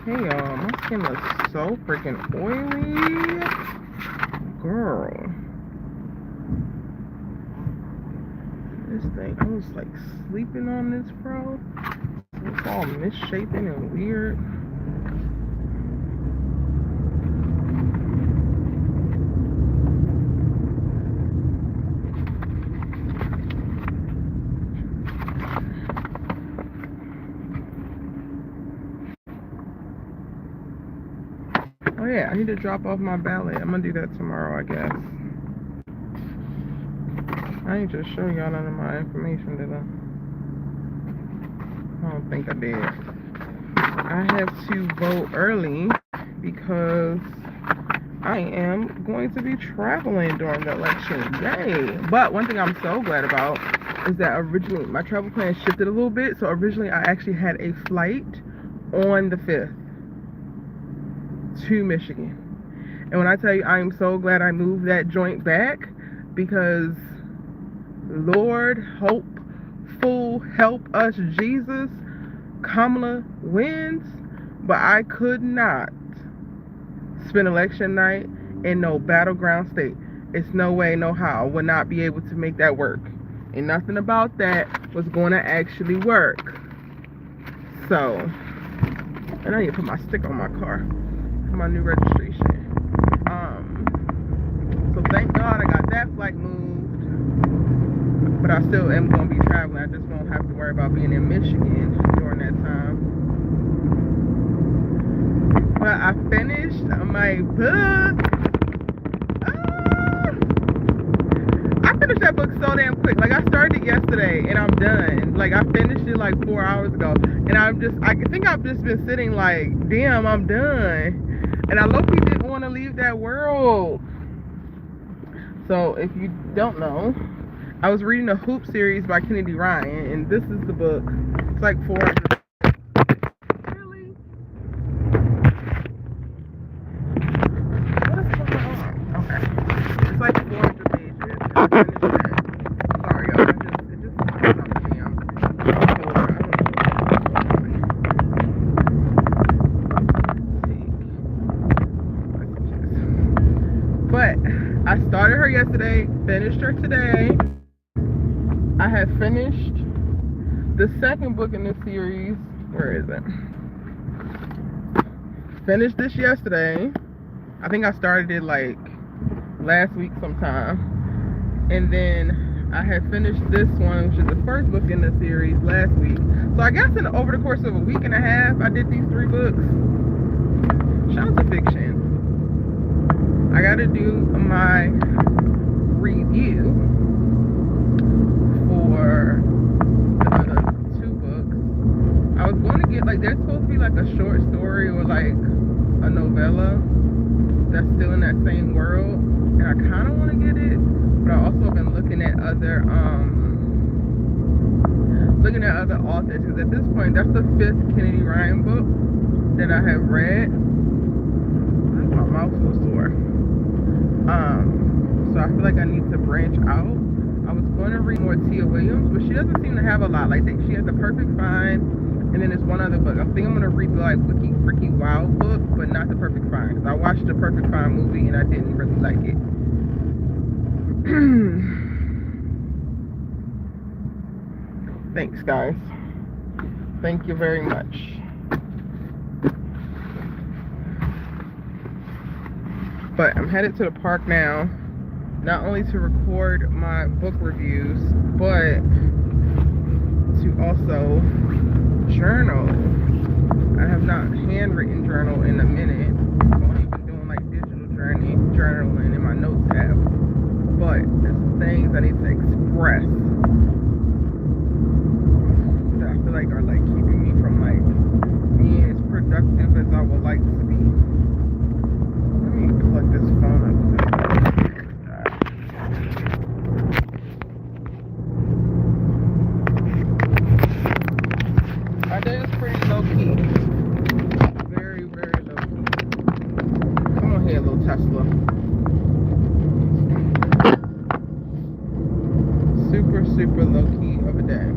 Hey y'all, my skin is so freaking oily. Girl. This thing, I was like sleeping on this, bro. It's all misshapen and weird. Oh yeah, I need to drop off my ballet. I'm gonna do that tomorrow, I guess. I ain't just show y'all none of my information, did I? I don't think I did. I have to vote early because I am going to be traveling during the election day. But one thing I'm so glad about is that originally my travel plan shifted a little bit. So originally I actually had a flight on the 5th to Michigan. And when I tell you I am so glad I moved that joint back, because Lord, help us Jesus, Kamala wins. But I could not spend election night in no battleground state. It's no way, no how. I would not be able to make that work. And nothing about that was going to actually work. So, and I need to put my sticker on my car for my new registration. So thank God I got that flight moved. But I still am going to be traveling. I just won't have to worry about being in Michigan during that time. But I finished my book. I finished that book so damn quick. Like, I started it yesterday and I'm done. Like, I finished it like 4 hours ago. And I think I've just been sitting like, damn, I'm done. And I low-key didn't want to leave that world. So, if you don't know, I was reading the Hoop series by Kennedy Ryan, and this is the book. It's like 400. Really? What is going on? Okay. It's like 400 pages. I finished that. Sorry, y'all. It just comes out damn. But I started her yesterday, finished her today. I have finished the second book in this series. Where is it? Finished this yesterday. I think I started it like last week sometime. And then I had finished this one, which is the first book in the series, last week. So I guess over the course of a week and a half, I did these 3 books. Shout out to fiction. I gotta do my review for the other 2 books. I was going to get, like, there's supposed to be like a short story or like a novella that's still in that same world, and I kind of want to get it, but I also been looking at other authors, because at this point that's the 5th Kennedy Ryan book that I have read. My mouth was sore. So I feel like I need to branch out. I was going to read more Tia Williams, but she doesn't seem to have a lot. Like, she has The Perfect Find, and then there's one other book. I think I'm going to read the, like, Wiki Freaky Wild book, but not The Perfect Find, because I watched The Perfect Find movie and I didn't really like it. Thanks, guys. Thank you very much. But I'm headed to the park now, not only to record my book reviews, but to also journal. I have not handwritten journal in a minute. I've only been doing like digital journaling in my notes app. But there's things I need to express that I feel like are like keeping me from like being as productive as I would like to be. Let me plug this phone up. My day is pretty low key. Very, very low key. Come on here, little Tesla. Super, super low key of a day.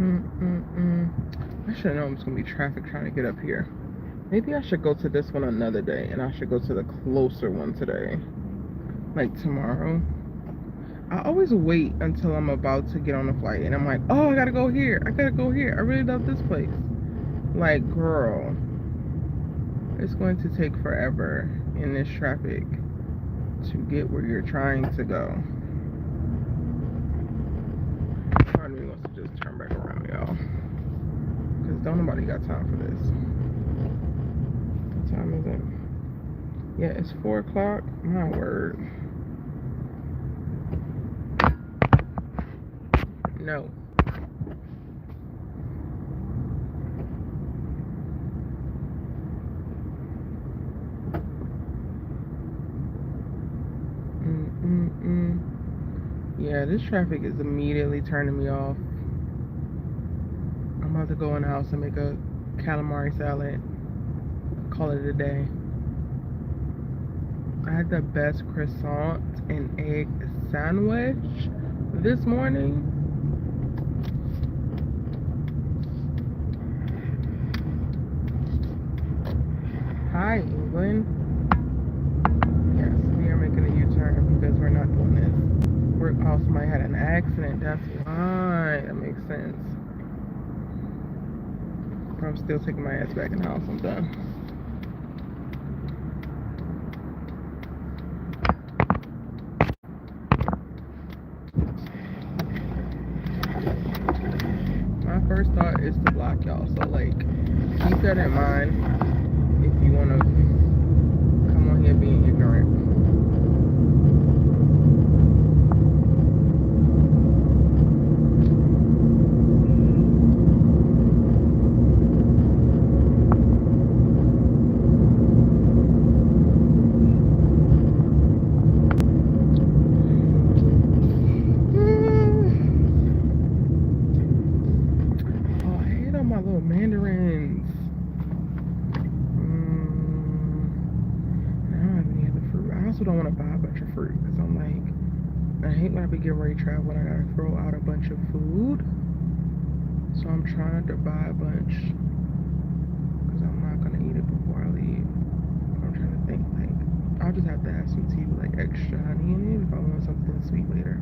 I should know it's gonna be traffic trying to get up here. Maybe I should go to this one another day, and I should go to the closer one today, like tomorrow. I always wait until I'm about to get on the flight, and I'm like, oh, I gotta go here. I gotta go here. I really love this place. Like, girl, it's going to take forever in this traffic to get where you're trying to go. Part of me wants to just turn back around, y'all, because don't nobody got time for this. What time is it? Yeah, it's 4 o'clock. My word. No. Yeah, this traffic is immediately turning me off. I'm about to go in the house and make a calamari salad. Call it a day. I had the best croissant and egg sandwich this morning. Hi, England. Yes, we are making a U-turn because we're not doing this. Somebody had an accident. That's why. That makes sense. But I'm still taking my ass back in the house. I'm done. My first thought is to block y'all. So, like, keep that in mind if you want to come on here being ignorant. Don't want to buy a bunch of fruit because I'm like, I hate when I be getting ready to travel and I gotta throw out a bunch of food. So I'm trying to buy a bunch because I'm not gonna eat it before I leave. I'm trying to think, like, I'll just have to have some tea with like extra honey in it if I want something sweet later.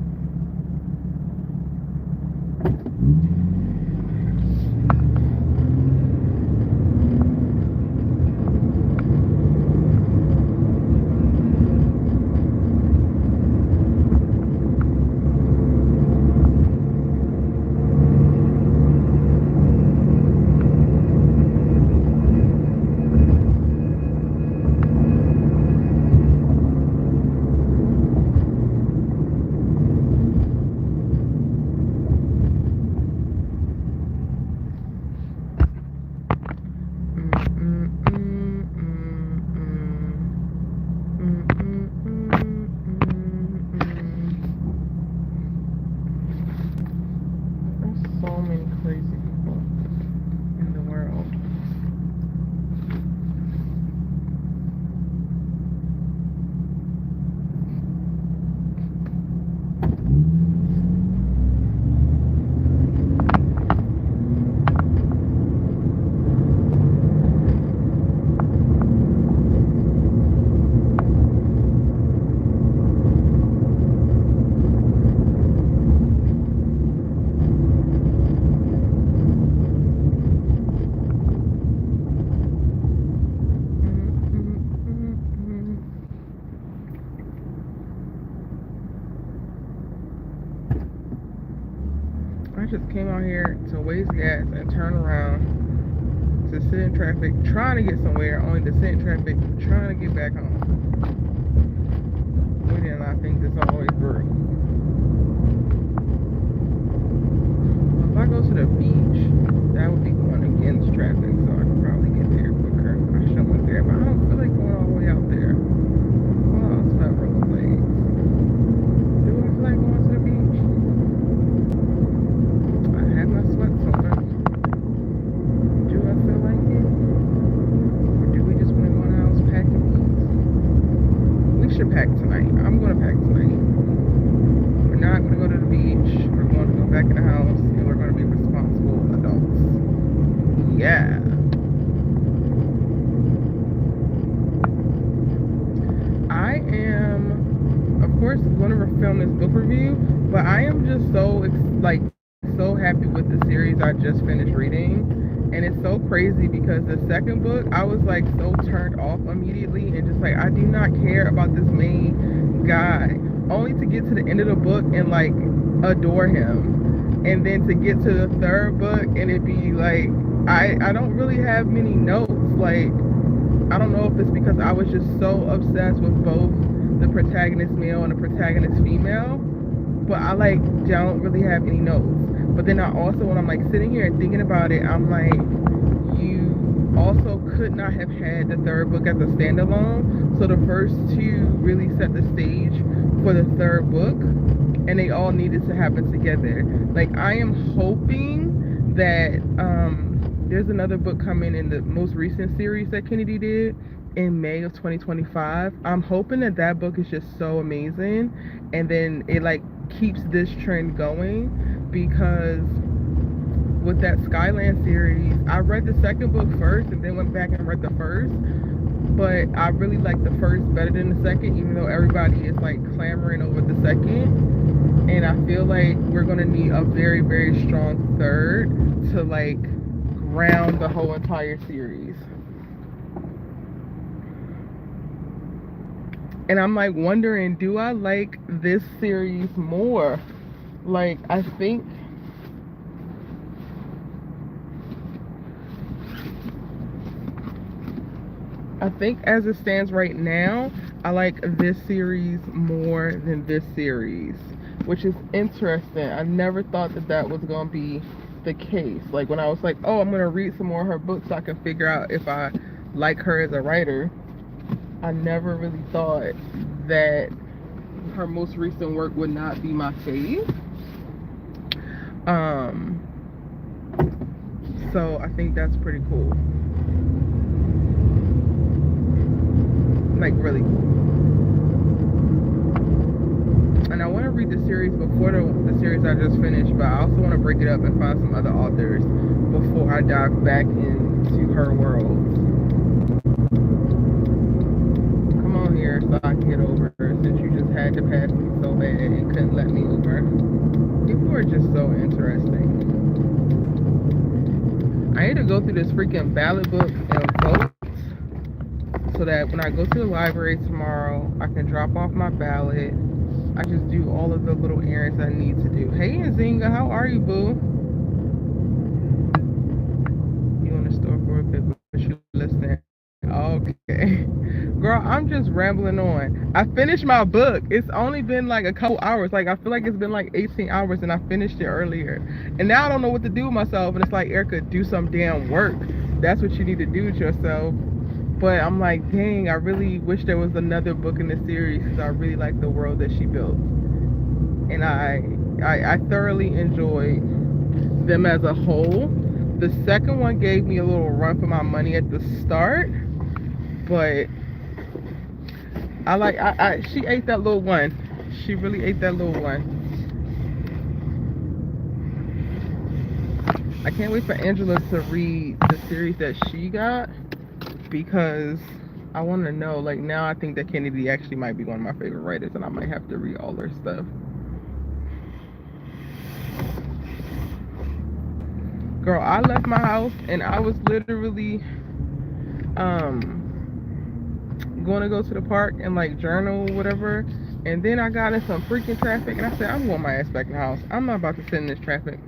Just came out here to waste gas and turn around to sit in traffic trying to get somewhere, only to sit in traffic trying to get back home. We did not think this all the way through. Well, if I go to the beach, that would be going against traffic, so I could probably get there quicker. I should have went there, but I don't feel like going all the way out there. Well, it's not rollerblades. Do I feel like going to the beach? My sweats on. Do I feel like it? Or do we just want to go in the house packing these? We should pack tonight. I'm going to pack tonight. We're not going to go to the beach. We're going to go back in the house and we're going to be responsible yeah. I am, of course, going to film this book review, but I am just so happy with the series I just finished reading. And it's so crazy because the second book, I was like so turned off immediately and just like, I do not care about this main guy. Only to get to the end of the book and like adore him. And then to get to the third book and it be like, I don't really have many notes. Like, I don't know if it's because I was just so obsessed with both the protagonist male and the protagonist female, but I like don't really have any notes. But then I also, when I'm like sitting here and thinking about it, I'm like, you also could not have had the third book as a standalone. So the first two really set the stage for the third book, and they all needed to happen together. Like, I am hoping that there's another book coming in the most recent series that Kennedy did in May of 2025. I'm hoping that that book is just so amazing, and then it like keeps this trend going, because with that Skyland series, I read the second book first and then went back and read the first, but I really like the first better than the second, even though everybody is like clamoring over the second. And I feel like we're gonna need a very, very strong third to like ground the whole entire series. And I'm like wondering, do I like this series more? Like, I think as it stands right now, I like this series more than this series, which is interesting. I never thought that that was going to be the case. Like, when I was like, oh, I'm going to read some more of her books so I can figure out if I like her as a writer, I never really thought that her most recent work would not be my fave. So I think that's pretty cool. Like, really cool. And I want to read the series before the series I just finished, but I also want to break it up and find some other authors before I dive back into her world. Come on here so I can get over her, since you just had to pass me so bad and couldn't let me over. People are just so interesting. I need to go through this freaking ballot book and vote, so that when I go to the library tomorrow, I can drop off my ballot. I just do all of the little errands I need to do. Hey, Nzinga, how are you, boo? You in the store for a bit, but you listening? Okay. Girl, I'm just rambling on. I finished my book. It's only been like a couple hours. Like, I feel like it's been like 18 hours and I finished it earlier. And now I don't know what to do with myself. And it's like, Erica, do some damn work. That's what you need to do with yourself. But I'm like, dang, I really wish there was another book in the series, because I really like the world that she built. And I thoroughly enjoyed them as a whole. The second one gave me a little run for my money at the start, but she ate that little one. She really ate that little one. I can't wait for Angela to read the series that she got, because I want to know, like, now I think that Kennedy actually might be one of my favorite writers, and I might have to read all her stuff. Girl, I left my house and I was literally going to go to the park and like journal or whatever, and then I got in some freaking traffic and I said, I'm going my ass back in the house. I'm not about to sit in this traffic.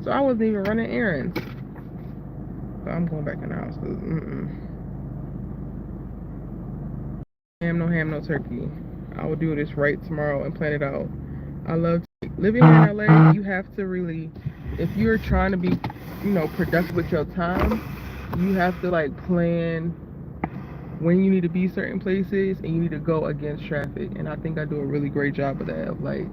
So I wasn't even running errands. So I'm going back in the house, because no ham, no turkey. I will do this right tomorrow and plan it out. I love living here in LA. You have to really, if you're trying to be, productive with your time, you have to like plan when you need to be certain places, and you need to go against traffic. And I think I do a really great job of that. Of like,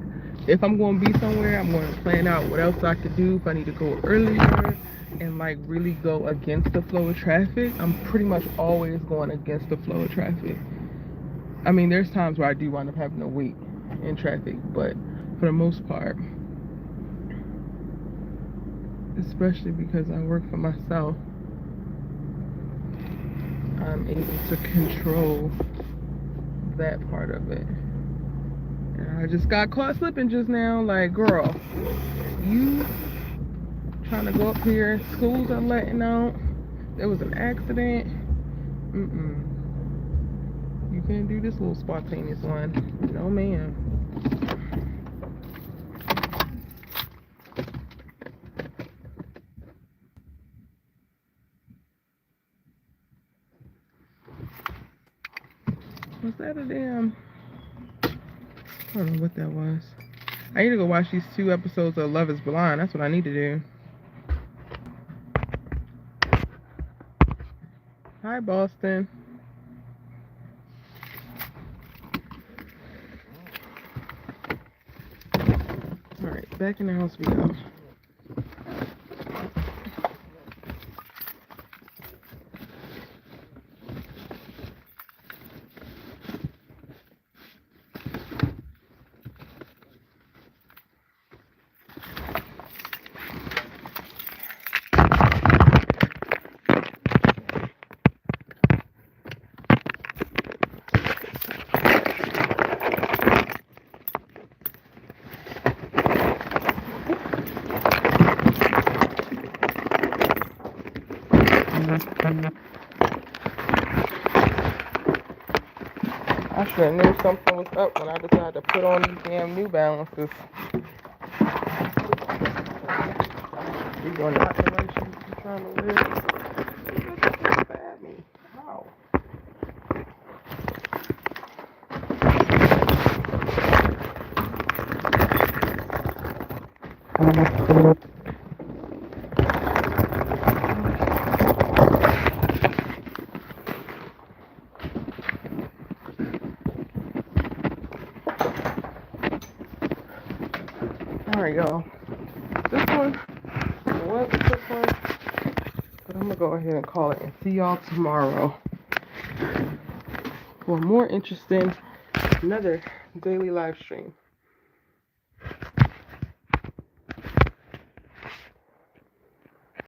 if I'm going to be somewhere, I'm going to plan out what else I could do. If I need to go earlier and like really go against the flow of traffic, I'm pretty much always going against the flow of traffic. I mean, there's times where I do wind up having to wait in traffic, but for the most part, especially because I work for myself, I'm able to control that part of it. And I just got caught slipping just now. Like, girl, you trying to go up here, schools are letting out, there was an accident. You can't do this little spontaneous one. No, ma'am. Was that a damn... I don't know what that was. I need to go watch these 2 episodes of Love is Blind. That's what I need to do. Hi, Boston. Alright, back in the house we go. I should have knew something was up when I decided to put on these damn New Balances. These are not the right shoes I'm trying to wear. Stab me. How? Alright, y'all. This one was a quick one, but I'm going to go ahead and call it and see y'all tomorrow for more interesting, another daily live stream.